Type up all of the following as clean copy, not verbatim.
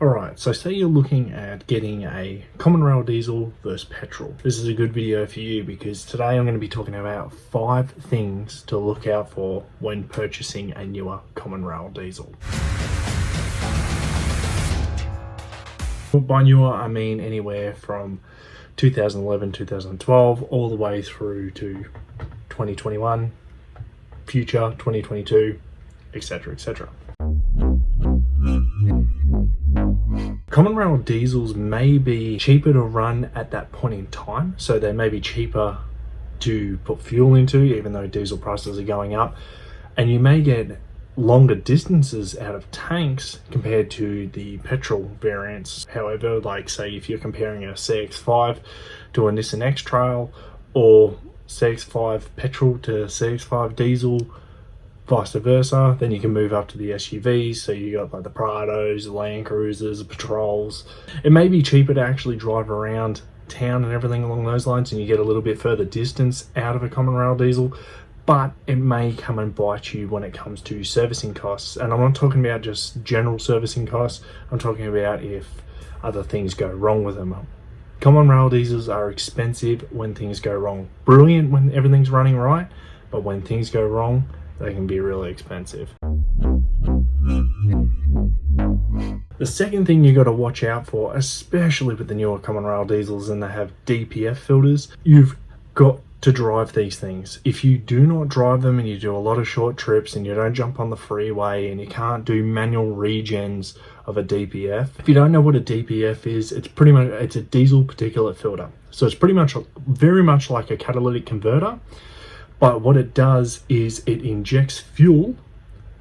Alright, so say you're looking at getting a common rail diesel versus petrol. This is a good video for you because today I'm going to be talking about 5 things to look out for when purchasing a newer common rail diesel. By newer, I mean anywhere from 2011, 2012, all the way through to 2021, future, 2022, etc, etc. Common rail diesels may be cheaper to run at that point in time, so they may be cheaper to put fuel into, even though diesel prices are going up, and you may get longer distances out of tanks compared to the petrol variants. However, like say if you're comparing a CX-5 to a Nissan X-Trail, or CX-5 petrol to CX-5 diesel, vice versa, then you can move up to the SUVs. So you got like the Prados, the Land Cruisers, the Patrols. It may be cheaper to actually drive around town and everything along those lines, and you get a little bit further distance out of a common rail diesel, but it may come and bite you when it comes to servicing costs. And I'm not talking about just general servicing costs, I'm talking about if other things go wrong with them. Common rail diesels are expensive when things go wrong. Brilliant when everything's running right, but when things go wrong, they can be really expensive. The second thing you got to watch out for, especially with the newer common rail diesels and they have DPF filters, you've got to drive these things. If you do not drive them and you do a lot of short trips and you don't jump on the freeway and you can't do manual regens of a DPF, if you don't know what a DPF is, it's a diesel particulate filter. So it's pretty much very much like a catalytic converter. But what it does is it injects fuel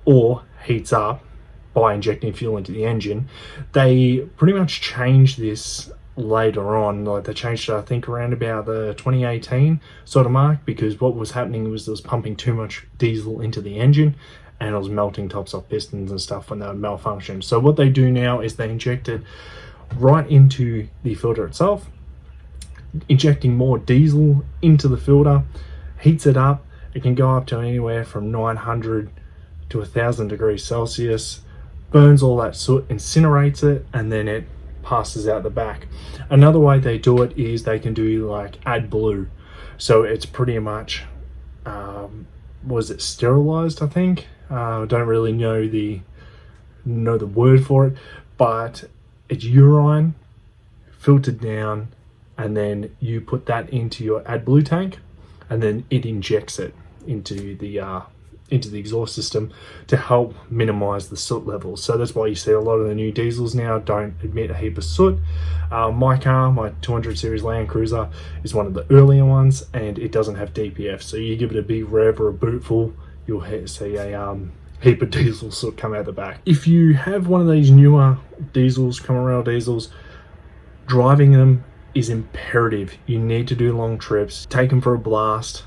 or heats up by injecting fuel into the engine. They pretty much changed this later on. Like they changed it, I think, around about the 2018 sort of mark, because what was happening was it was pumping too much diesel into the engine and it was melting tops off pistons and stuff when they would malfunction. So what they do now is they inject it right into the filter itself, injecting more diesel into the filter, heats it up. It can go up to anywhere from 900 to 1000 degrees Celsius, burns all that soot, incinerates it, and then it passes out the back. Another way they do it is they can do like AdBlue. So it's pretty much, was it sterilized, I think? I don't really know the word for it, but it's urine filtered down, and then you put that into your AdBlue tank, and then it injects it into the exhaust system to help minimize the soot levels. So that's why you see a lot of the new diesels now don't emit a heap of soot. My car, my 200 series Land Cruiser, is one of the earlier ones, and it doesn't have DPF. So you give it a big rev or a boot full, you'll see a heap of diesel soot come out the back. If you have one of these newer diesels, common rail diesels, driving them is imperative. You need to do long trips, take them for a blast,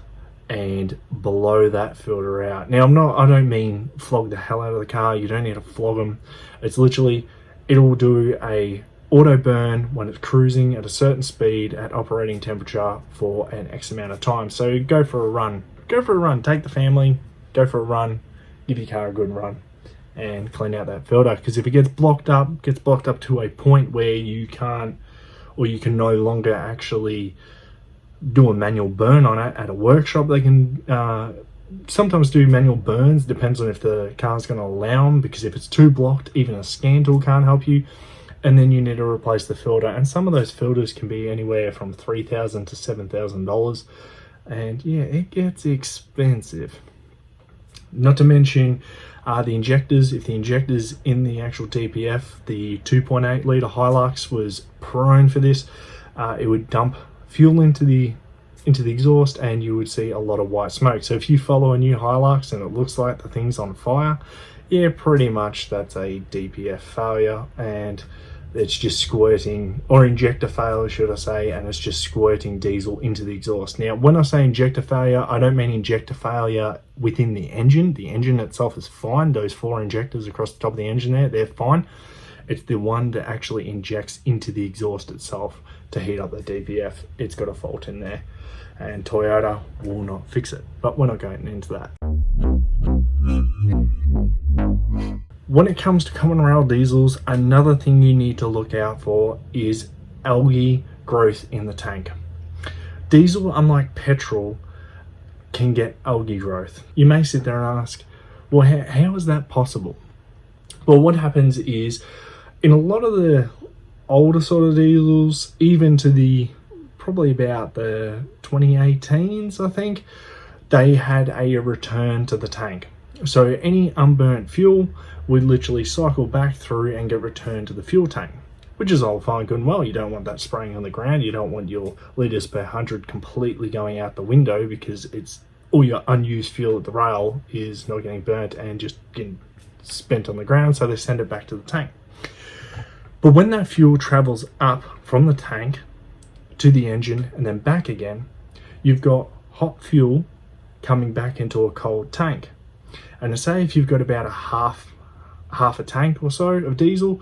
and blow that filter out. Now I don't mean flog the hell out of the car. You don't need to flog them. It's literally, it'll do a auto burn when it's cruising at a certain speed at operating temperature for an X amount of time. So go for a run, take the family, go for a run, give your car a good run and clean out that filter. Because if it gets blocked up to a point where you can't, or you can no longer actually do a manual burn on it at a workshop. They can sometimes do manual burns, depends on if the car's going to allow them, because if it's too blocked, even a scan tool can't help you, and then you need to replace the filter. And some of those filters can be anywhere from $3,000 to $7,000, and yeah, it gets expensive. Not to mention the injectors. If the injectors in the actual DPF, the 2.8 litre Hilux was prone for this, it would dump fuel into the exhaust and you would see a lot of white smoke. So if you follow a new Hilux and it looks like the thing's on fire, yeah, pretty much that's a DPF failure, and it's just squirting, or injector failure should I say, and it's just squirting diesel into the exhaust. Now when I say injector failure, I don't mean injector failure within the engine. The engine itself is fine. Those 4 injectors across the top of the engine there, they're fine. It's the one that actually injects into the exhaust itself to heat up the DPF. It's got a fault in there, and Toyota will not fix it, but we're not going into that. When it comes to common rail diesels, another thing you need to look out for is algae growth in the tank. Diesel, unlike petrol, can get algae growth. You may sit there and ask, well, how is that possible? Well, what happens is, in a lot of the older sort of diesels, even to the probably about the 2018s, I think, they had a return to the tank. So any unburnt fuel would literally cycle back through and get returned to the fuel tank, which is all fine, good and well. You don't want that spraying on the ground. You don't want your litres per 100 completely going out the window, because it's all your unused fuel at the rail is not getting burnt and just getting spent on the ground, so they send it back to the tank. But when that fuel travels up from the tank to the engine and then back again, you've got hot fuel coming back into a cold tank. And say if you've got about a half a tank or so of diesel,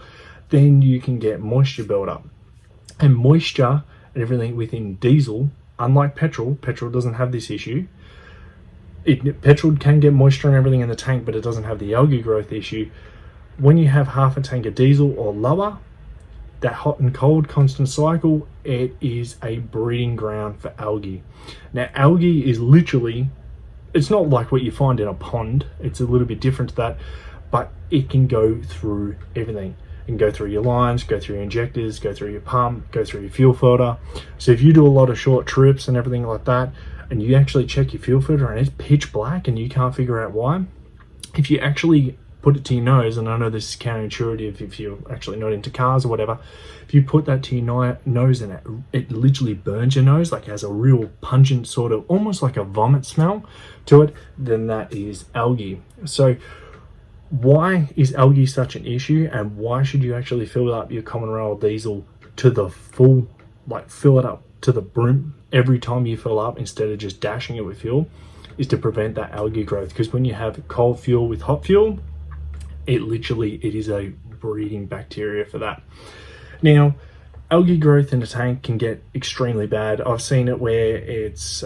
then you can get moisture buildup. And moisture and everything within diesel, unlike petrol doesn't have this issue. Petrol can get moisture and everything in the tank, but it doesn't have the algae growth issue. When you have half a tank of diesel or lower, that hot and cold constant cycle, it is a breeding ground for algae. Now, algae is literally, it's not like what you find in a pond. It's a little bit different to that, but it can go through everything. It can go through your lines, go through your injectors, go through your pump, go through your fuel filter. So if you do a lot of short trips and everything like that, and you actually check your fuel filter and it's pitch black and you can't figure out why, if you actually put it to your nose, and I know this is counterintuitive if you're actually not into cars or whatever, if you put that to your nose and it literally burns your nose, like has a real pungent sort of, almost like a vomit smell to it, then that is algae. So why is algae such an issue, and why should you actually fill up your common rail diesel to the full, like fill it up to the brim every time you fill up instead of just dashing it with fuel, is to prevent that algae growth. Because when you have cold fuel with hot fuel, it is a breeding bacteria for that. Now, algae growth in a tank can get extremely bad. I've seen it where it's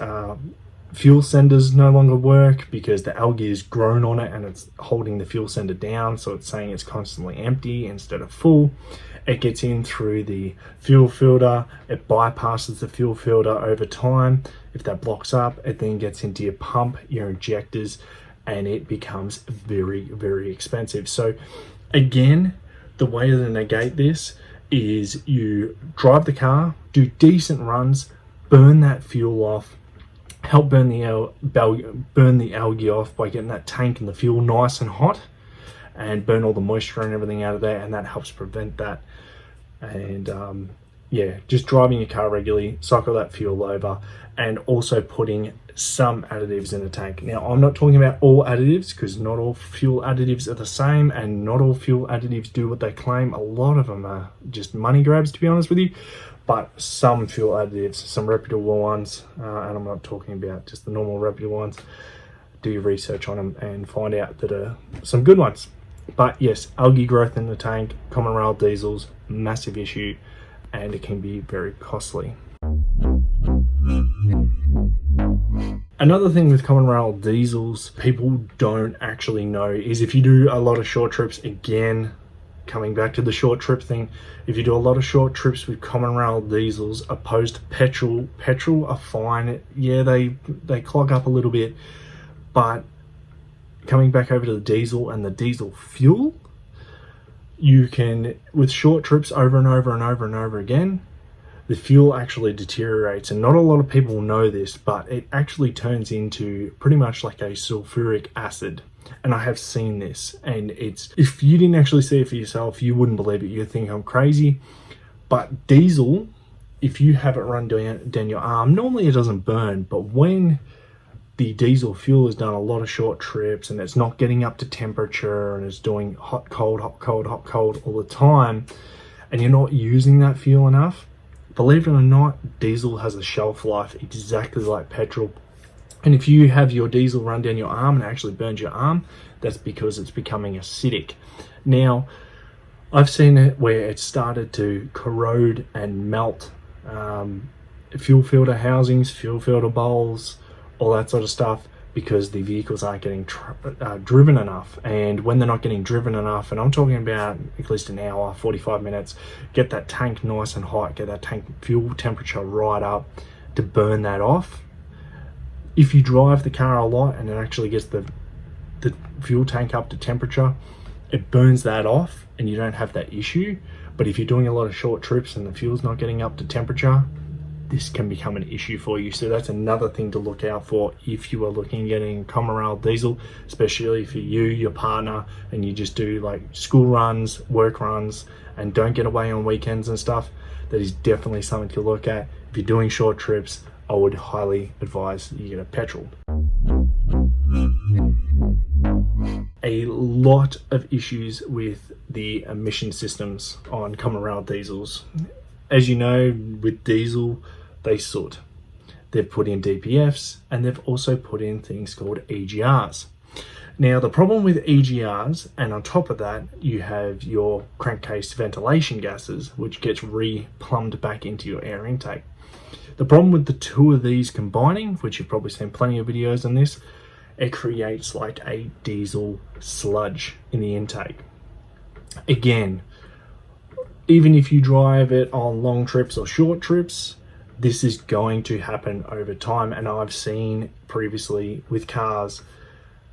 fuel senders no longer work because the algae is grown on it and it's holding the fuel sender down, so it's saying it's constantly empty instead of full. It gets in through the fuel filter, it bypasses the fuel filter over time. If that blocks up, it then gets into your pump, your injectors, and it becomes very, very expensive. So again, the way to negate this is you drive the car, do decent runs, burn that fuel off, help burn the algae off by getting that tank and the fuel nice and hot, and burn all the moisture and everything out of there, and that helps prevent that. And yeah, just driving your car regularly, cycle that fuel over, and also putting some additives in the tank. Now, I'm not talking about all additives, because not all fuel additives are the same, and not all fuel additives do what they claim. A lot of them are just money grabs, to be honest with you. But some fuel additives, some reputable ones, and I'm not talking about just the normal reputable ones, do your research on them and find out that are some good ones. But yes, algae growth in the tank, common rail diesels, massive issue, and it can be very costly. Another thing with common rail diesels people don't actually know is if you do a lot of short trips, again, coming back to the short trip thing, if you do a lot of short trips with common rail diesels opposed to petrol are fine. Yeah, they clog up a little bit, but coming back over to the diesel and the diesel fuel, you can, with short trips over and over and over and over again, the fuel actually deteriorates. And not a lot of people know this, but it actually turns into pretty much like a sulfuric acid. And I have seen this, and it's, if you didn't actually see it for yourself, you wouldn't believe it. You'd think I'm crazy. But diesel, if you have it run down your arm, normally it doesn't burn, but when the diesel fuel has done a lot of short trips and it's not getting up to temperature and it's doing hot, cold, hot, cold, hot, cold all the time, and you're not using that fuel enough, believe it or not, diesel has a shelf life exactly like petrol. And if you have your diesel run down your arm and it actually burns your arm, that's because it's becoming acidic. Now, I've seen it where it started to corrode and melt fuel filter housings, fuel filter bowls, all that sort of stuff, because the vehicles aren't getting driven enough. And when they're not getting driven enough, and I'm talking about at least an hour, 45 minutes, get that tank nice and hot, get that tank fuel temperature right up to burn that off. If you drive the car a lot and it actually gets the fuel tank up to temperature, it burns that off and you don't have that issue. But if you're doing a lot of short trips and the fuel's not getting up to temperature, this can become an issue for you. So that's another thing to look out for if you are looking at getting common rail diesel, especially if you, your partner, and you just do like school runs, work runs, and don't get away on weekends and stuff. That is definitely something to look at. If you're doing short trips, I would highly advise you get a petrol. A lot of issues with the emission systems on common rail diesels. As you know, with diesel, they soot. They've put in DPFs, and they've also put in things called EGRs. Now, the problem with EGRs, and on top of that, you have your crankcase ventilation gases, which gets re-plumbed back into your air intake. The problem with the two of these combining, which you've probably seen plenty of videos on this, it creates like a diesel sludge in the intake. Again, even if you drive it on long trips or short trips, this is going to happen over time. And I've seen previously with cars,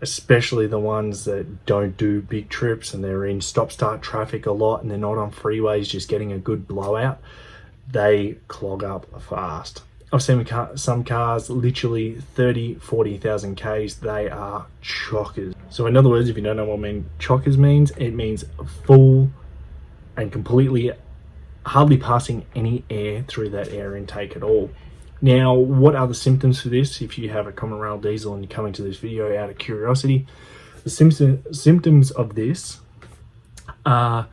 especially the ones that don't do big trips and they're in stop-start traffic a lot and they're not on freeways just getting a good blowout, they clog up fast. I've seen some cars literally 30, 40,000 Ks, they are chockers. So in other words, if you don't know what chockers means, it means full and completely hardly passing any air through that air intake at all. Now, what are the symptoms for this? If you have a common rail diesel and you're coming to this video out of curiosity, the symptoms of this are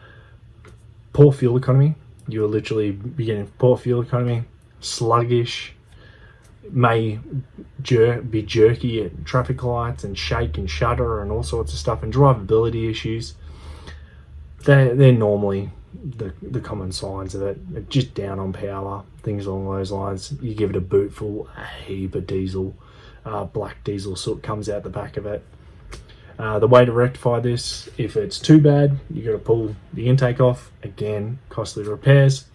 poor fuel economy. You'll literally be getting poor fuel economy, sluggish, may be jerky at traffic lights and shake and shudder and all sorts of stuff, and drivability issues. They're normally the common signs of it. Just down on power, things along those lines. You give it a boot full, a heap of diesel, black diesel soot comes out the back of it. The way to rectify this, if it's too bad, you got to pull the intake off. Again, costly repairs.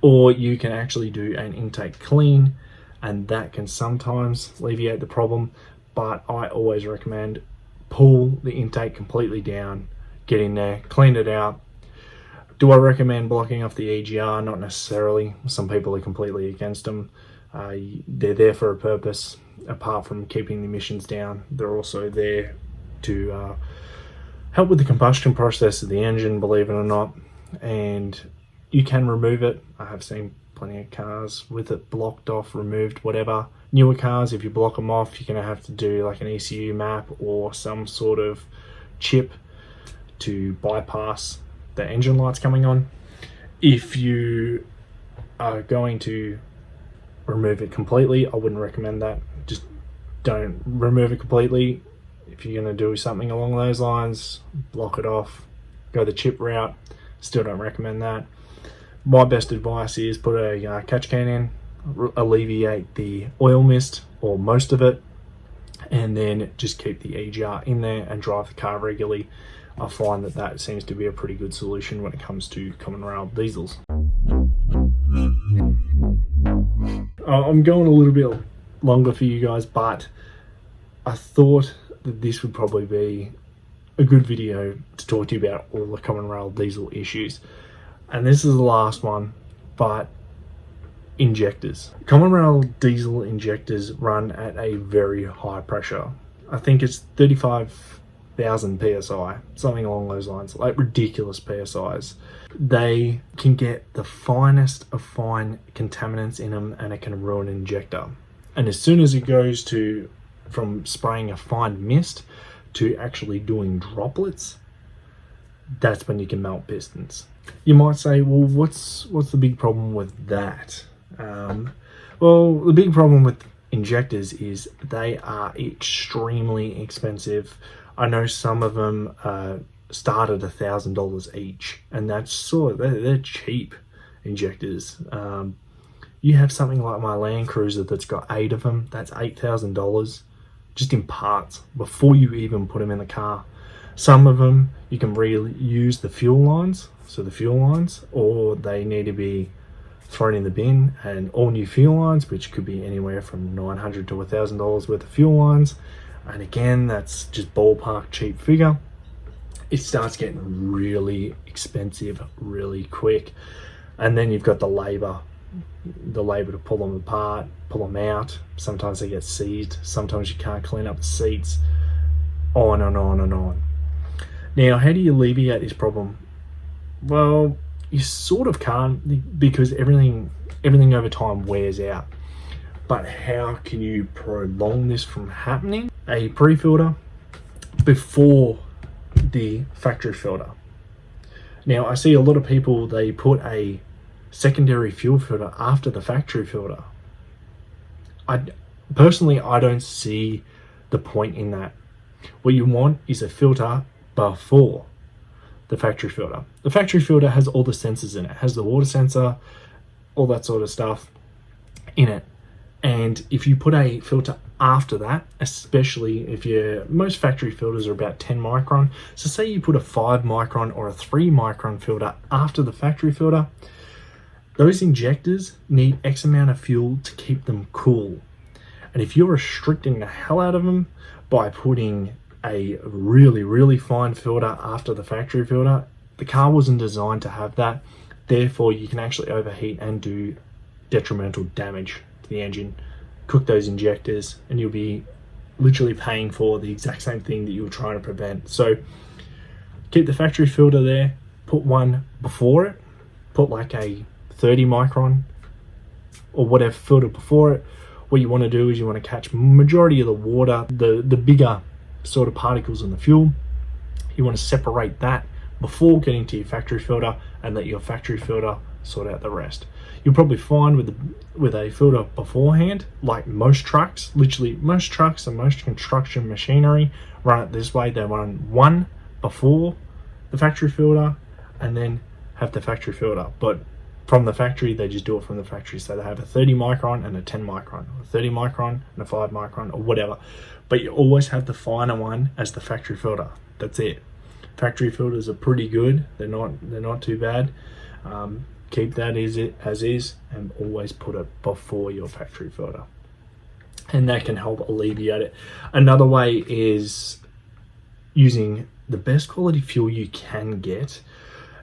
Or you can actually do an intake clean, and that can sometimes alleviate the problem. But I always recommend pull the intake completely down, get in there, clean it out. Do I recommend blocking off the EGR? Not necessarily. Some people are completely against them. They're there for a purpose. Apart from keeping the emissions down, they're also there to help with the combustion process of the engine, believe it or not. And you can remove it. I have seen plenty of cars with it blocked off, removed, whatever. Newer cars, if you block them off, you're going to have to do like an ECU map or some sort of chip to bypass the engine lights coming on. If you are going to remove it completely, I wouldn't recommend that. Just don't remove it completely. If you're going to do something along those lines, block it off, go the chip route. Still don't recommend that. My best advice is put a catch can in, alleviate the oil mist or most of it, and then just keep the EGR in there and drive the car regularly. I find that seems to be a pretty good solution when it comes to common rail diesels. I'm going a little bit longer for you guys, but I thought that this would probably be a good video to talk to you about all the common rail diesel issues. And this is the last one, but injectors. Common rail diesel injectors run at a very high pressure. I think it's 35,000 psi, something along those lines, like ridiculous psi's. They can get the finest of fine contaminants in them, and it can ruin an injector. And as soon as it goes to from spraying a fine mist to actually doing droplets, that's when you can melt pistons. You might say, well, what's the big problem with that? Well, the big problem with injectors is they are extremely expensive. I know some of them start at $1,000 each, and that's they're cheap injectors. You have something like my Land Cruiser that's got 8 of them. That's $8,000. just in parts before you even put them in the car. Some of them you can reuse the fuel lines, or they need to be thrown in the bin, and all new fuel lines, which could be anywhere from $900 to $1,000 worth of fuel lines. And again, that's just ballpark cheap figure. It starts getting really expensive really quick. And then you've got the labor to pull them apart, pull them out. Sometimes they get seized, sometimes you can't clean up the seats, on and on and on. Now, how do you alleviate this problem? Well, you sort of can't, because everything over time wears out. But how can you prolong this from happening? A pre-filter before the factory filter. Now, I see a lot of people, they put a secondary fuel filter after the factory filter. Personally, I don't see the point in that. What you want is a filter before the factory filter. The factory filter has all the sensors in it. It has the water sensor, all that sort of stuff in it. And if you put a filter after that, especially if most factory filters are about 10 micron. So say you put a 5 micron or a 3 micron filter after the factory filter, those injectors need X amount of fuel to keep them cool. And if you're restricting the hell out of them by putting a really, really fine filter after the factory filter, the car wasn't designed to have that. Therefore, you can actually overheat and do detrimental damage to the engine, cook those injectors, and you'll be literally paying for the exact same thing that you were trying to prevent. So keep the factory filter there, put one before it, put like a 30 micron or whatever filter before it. What you want to do is you want to catch majority of the water, the bigger sort of particles in the fuel. You want to separate that before getting to your factory filter and let your factory filter sort out the rest. You'll probably find with a filter beforehand, like most trucks, literally most trucks and most construction machinery run it this way. They run one before the factory filter and then have the factory filter. But from the factory, they just do it from the factory. So they have a 30 micron and a 10 micron, or a 30 micron and a 5 micron, or whatever. But you always have the finer one as the factory filter. That's it. Factory filters are pretty good. They're not too bad. Keep that as is, and always put it before your factory filter, and that can help alleviate it. Another way is using the best quality fuel you can get.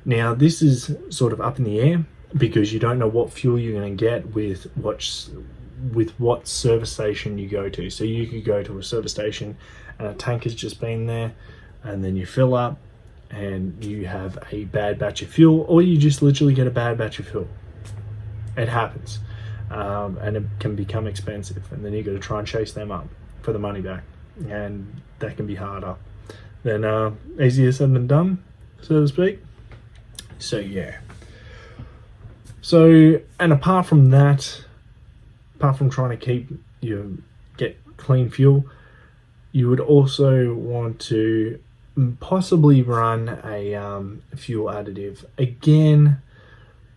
Now, this is sort of up in the air because you don't know what fuel you're going to get with what service station you go to. So you could go to a service station and a tank has just been there, and then you fill up and you have a bad batch of fuel, or you just literally get a bad batch of fuel. It happens, and it can become expensive, and then you got to try and chase them up for the money back, and that can be harder than easier said than done, so to speak. So yeah. So, and apart from that, apart from trying to get clean fuel, you would also want to possibly run a fuel additive. Again,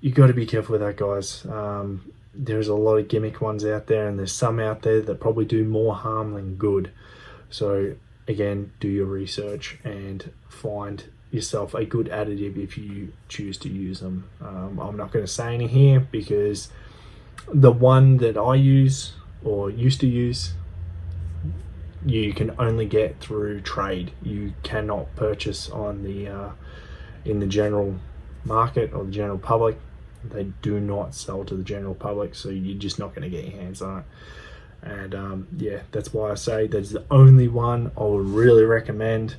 you got to be careful with that, guys. There's a lot of gimmick ones out there, and there's some out there that probably do more harm than good. So again, do your research and find yourself a good additive if you choose to use them. I'm not going to say any here because the one that I use or used to use, you can only get through trade. You cannot purchase on the in the general market or the general public. They do not sell to the general public, so you're just not going to get your hands on it. And yeah, that's why I say that's the only one I would really recommend,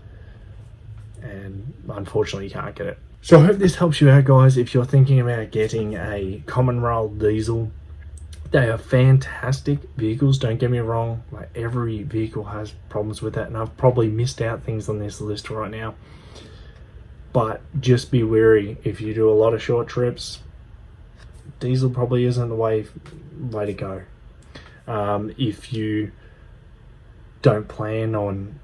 and unfortunately you can't get it. So I hope this helps you out, guys. If you're thinking about getting a common rail diesel, they are fantastic vehicles, don't get me wrong. Like, every vehicle has problems with that, and I've probably missed out things on this list right now. But just be wary. If you do a lot of short trips, diesel probably isn't the way to go. If you don't plan on,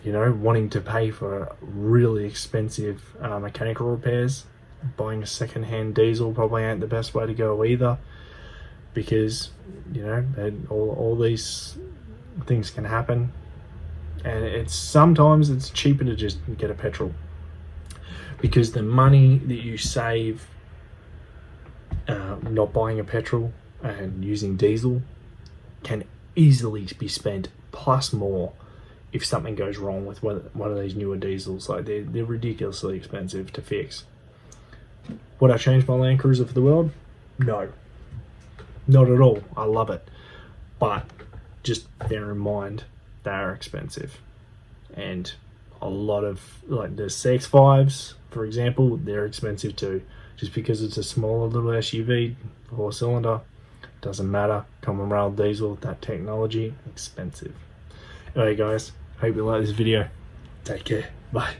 wanting to pay for really expensive mechanical repairs, buying a second-hand diesel probably ain't the best way to go either. Because all these things can happen, and sometimes it's cheaper to just get a petrol, because the money that you save not buying a petrol and using diesel can easily be spent plus more if something goes wrong with one of these newer diesels. Like they're ridiculously expensive to fix. Would I change my Land Cruiser for the world? No, not at all. I love it, but just bear in mind they are expensive, and a lot of, like the CX-5s for example, they're expensive too. Just because it's a smaller little SUV, 4-cylinder, doesn't matter. Common rail diesel, that technology, expensive. Alright guys, hope you like this video. Take care. Bye.